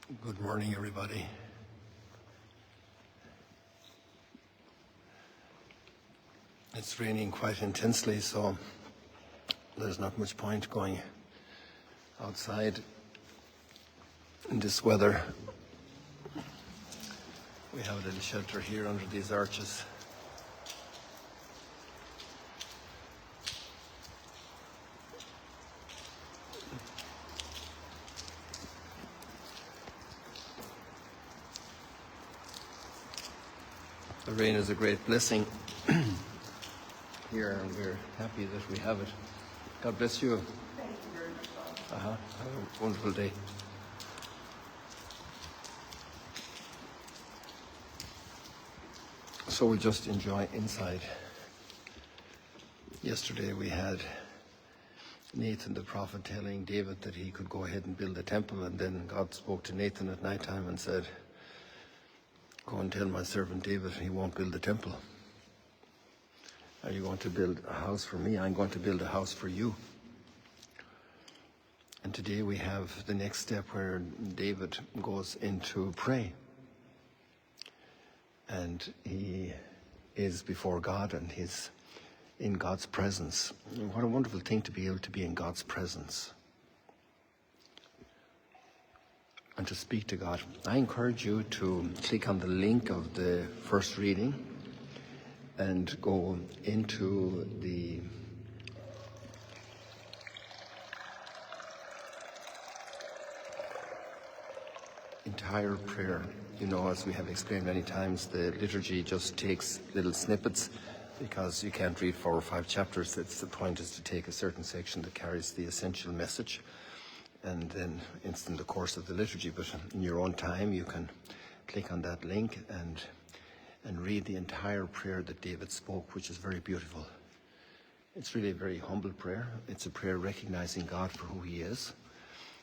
Good morning, everybody. It's raining quite intensely, so there's not much point going outside in this weather. We have a little shelter here under these arches. The rain is a great blessing here, and we're happy that we have it. God bless you. Thank you very much, Bob. Have a wonderful day. So we just enjoy inside. Yesterday we had Nathan the prophet telling David that he could go ahead and build a temple, and then God spoke to Nathan at night time and said, "Go and tell my servant David he won't build the temple. Are you going to build a house for me? I'm going to build a house for you." And today we have the next step where David goes into pray. And he is before God and he's in God's presence. And what a wonderful thing to be able to be in God's presence and to speak to God. I encourage you to click on the link of the first reading and go into the entire prayer. You know, as we have explained many times, the liturgy just takes little snippets because you can't read 4 or 5 chapters. The point is to take a certain section that carries the essential message, and then it's in the course of the liturgy. But in your own time, you can click on that link and read the entire prayer that David spoke, which is very beautiful. It's really a very humble prayer. It's a prayer recognizing God for who he is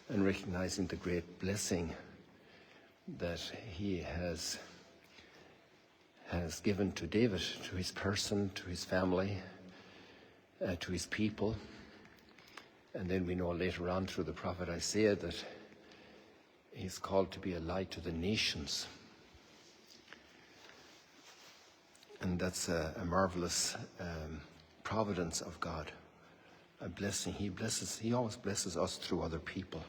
and recognizing the great blessing that he has given to David, to his person, to his family, to his people. And then we know later on through the prophet Isaiah that he's called to be a light to the nations. And that's a marvelous providence of God, a blessing. He always blesses us through other people.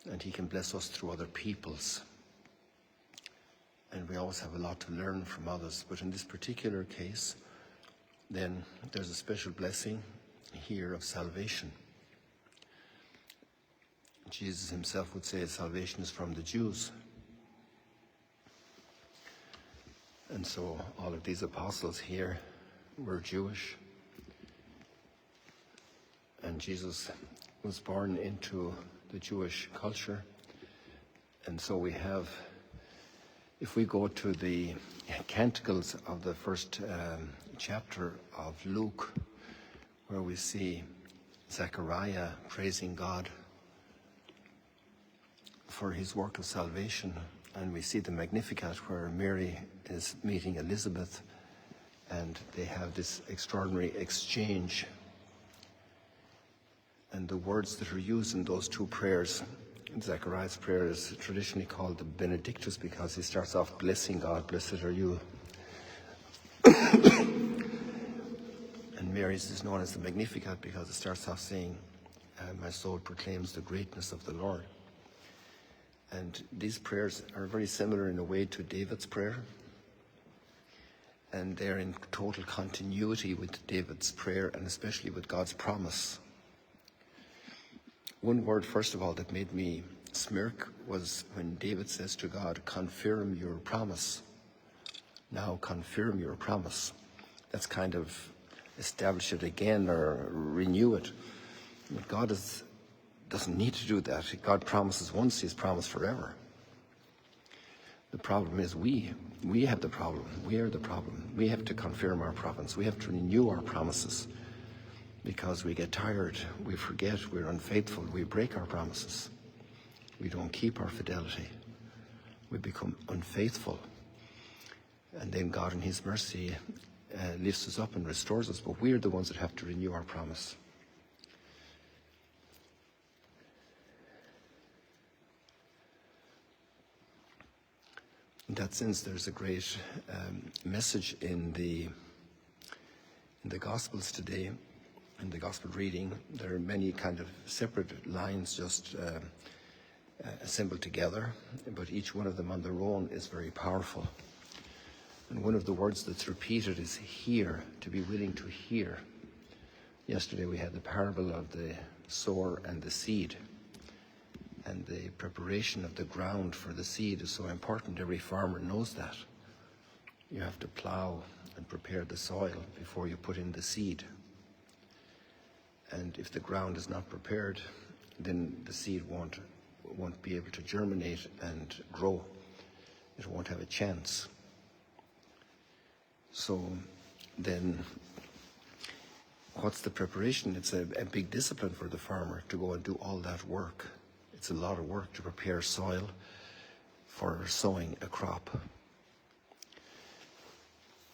And he can bless us through other peoples. And we always have a lot to learn from others. But in this particular case, then there's a special blessing here of salvation. Jesus himself would say salvation is from the Jews. And so all of these apostles here were Jewish. And Jesus was born into the Jewish culture. And so we have, if we go to the canticles of the first chapter of Luke, where we see Zechariah praising God for his work of salvation, and we see the Magnificat where Mary is meeting Elizabeth, and they have this extraordinary exchange. And the words that are used in those two prayers, Zechariah's prayer is traditionally called the Benedictus because he starts off blessing God, "Blessed are you." And Mary's is known as the Magnificat because it starts off saying, "My soul proclaims the greatness of the Lord." And these prayers are very similar in a way to David's prayer. And they're in total continuity with David's prayer and especially with God's promise. One word, first of all, that made me smirk was when David says to God, "Confirm your promise." Now confirm your promise. That's kind of establish it again or renew it. But God doesn't need to do that. God promises once, he's promised forever. The problem is we have the problem. We are the problem. We have to confirm our promise. We have to renew our promises. Because we get tired, we forget, we're unfaithful, we break our promises. We don't keep our fidelity. We become unfaithful. And then God in his mercy lifts us up and restores us, but we are the ones that have to renew our promise. In that sense, there's a great message in the Gospels today, in the Gospel reading. There are many kind of separate lines just assembled together, but each one of them on their own is very powerful. And one of the words that's repeated is hear, to be willing to hear. Yesterday we had the parable of the sower and the seed. And the preparation of the ground for the seed is so important. Every farmer knows that. You have to plow and prepare the soil before you put in the seed. And if the ground is not prepared, then the seed won't be able to germinate and grow. It won't have a chance. So then, what's the preparation? It's a big discipline for the farmer to go and do all that work. It's a lot of work to prepare soil for sowing a crop.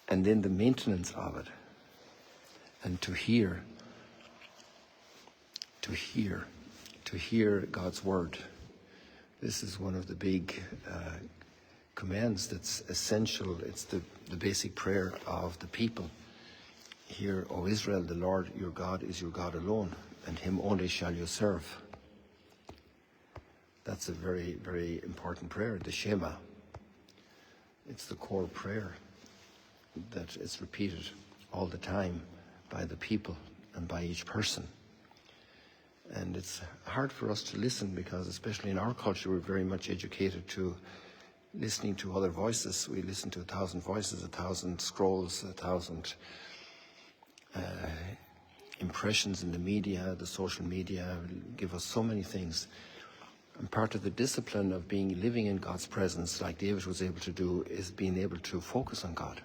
And then the maintenance of it. And to hear God's word. This is one of the big commands that's essential. It's the basic prayer of the people. Hear, O Israel, the Lord your God is your God alone, and him only shall you serve. That's a very, very important prayer, the Shema. It's the core prayer that is repeated all the time by the people and by each person. And it's hard for us to listen because, especially in our culture, we're very much educated to listening to other voices. We listen to 1,000 voices, 1,000 scrolls, 1,000 impressions in the media. The social media give us so many things. And part of the discipline of living in God's presence, like David was able to do, is being able to focus on God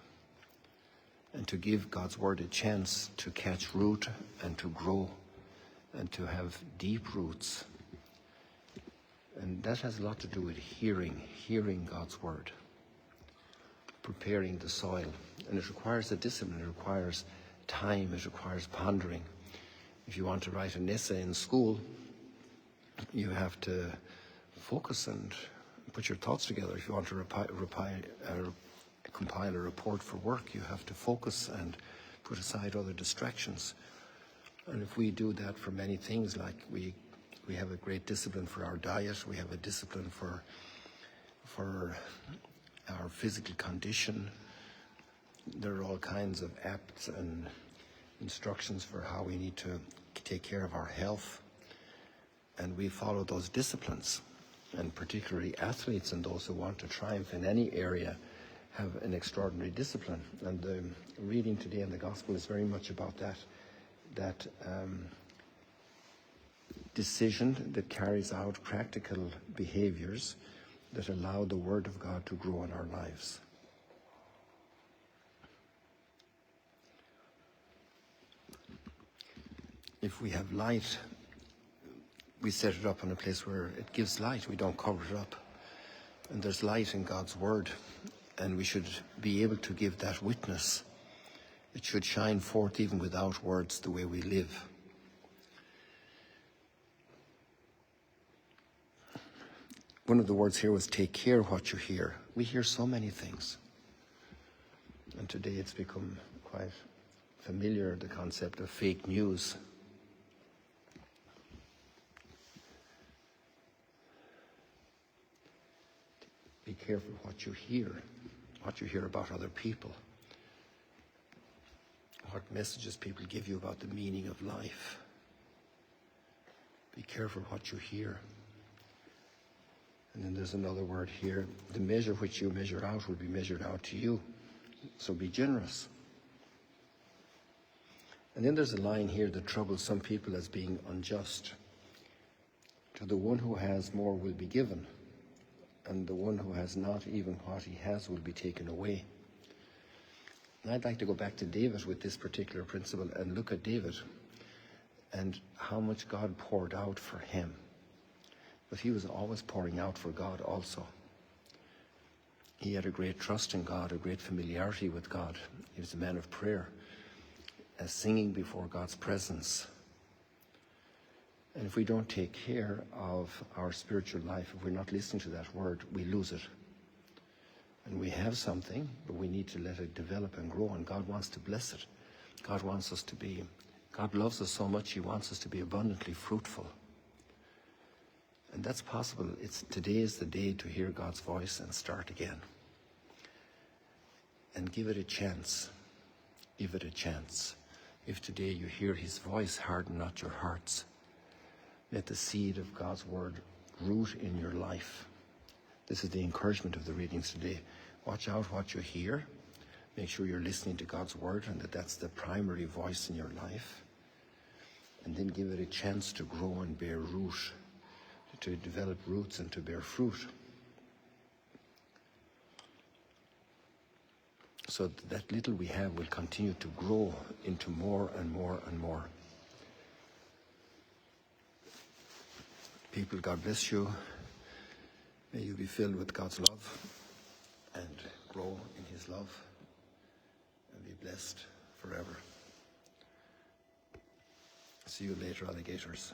and to give God's word a chance to catch root and to grow and to have deep roots. And that has a lot to do with hearing God's word, preparing the soil. And it requires a discipline, it requires time, it requires pondering. If you want to write an essay in school, you have to focus and put your thoughts together. If you want to compile a report for work, you have to focus and put aside other distractions. And if we do that for many things, like we have a great discipline for our diet, we have a discipline for our physical condition. There are all kinds of apps and instructions for how we need to take care of our health. And we follow those disciplines, and particularly athletes and those who want to triumph in any area have an extraordinary discipline. And the reading today in the Gospel is very much about that decision that carries out practical behaviors that allow the Word of God to grow in our lives. If we have light, we set it up in a place where it gives light. We don't cover it up. And there's light in God's word, and we should be able to give that witness. It should shine forth even without words, the way we live. One of the words here was take care what you hear. We hear so many things. And today it's become quite familiar, the concept of fake news. Be careful what you hear about other people, what messages people give you about the meaning of life. Be careful what you hear. And then there's another word here. The measure which you measure out will be measured out to you. So be generous. And then there's a line here that troubles some people as being unjust. To the one who has more will be given, and the one who has not, even what he has will be taken away. And I'd like to go back to David with this particular principle and look at David and how much God poured out for him. But he was always pouring out for God also. He had a great trust in God, a great familiarity with God. He was a man of prayer, singing before God's presence. And if we don't take care of our spiritual life, if we're not listening to that word, we lose it. And we have something, but we need to let it develop and grow, and God wants to bless it. God wants us to be, God loves us so much, he wants us to be abundantly fruitful. And that's possible. Today is the day to hear God's voice and start again. And give it a chance. Give it a chance. If today you hear his voice, harden not your hearts. Let the seed of God's word root in your life. This is the encouragement of the readings today. Watch out what you hear. Make sure you're listening to God's word and that's the primary voice in your life. And then give it a chance to grow and bear root, to develop roots and to bear fruit. So that little we have will continue to grow into more and more and more. People, God bless you. May you be filled with God's love and grow in his love and be blessed forever. See you later, alligators.